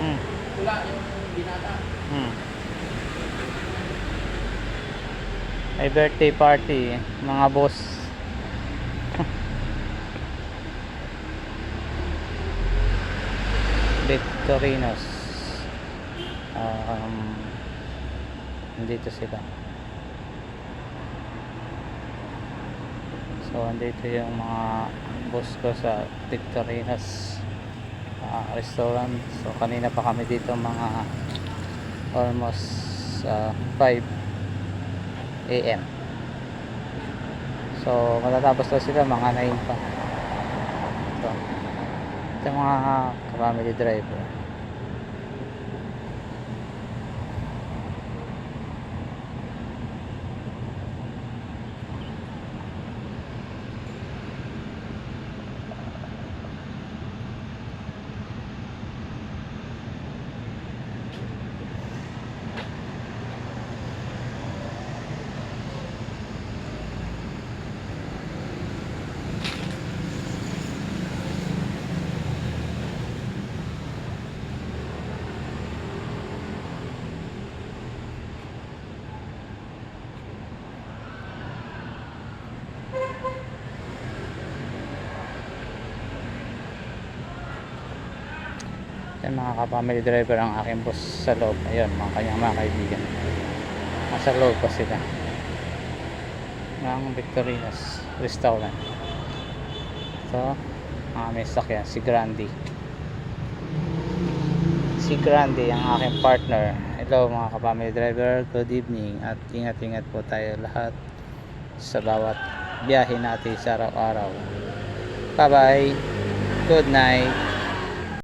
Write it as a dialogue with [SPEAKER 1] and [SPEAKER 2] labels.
[SPEAKER 1] Hmm.
[SPEAKER 2] Wala yung binata.
[SPEAKER 1] Hmm. May birthday party, mga boss. Victorinos. Nandito sila. So, andito yung mga boss ko sa Victorinos restaurant. So, kanina pa kami dito mga almost 5 AM. So, matatapos na sila mga 9 pa. So, ito mga family driver. Yung mga ka-family driver ang aking boss sa loob. Ayun, mga kanyang mga kaibigan. Nasa loob pa sila ng Victorinas Restaurant. So, may sakyan, si Grande. Si Grande, ang aking partner. Hello mga ka-family driver, good evening. At ingat-ingat po tayo lahat sa bawat biyahe natin sa araw-araw. Bye-bye. Good night.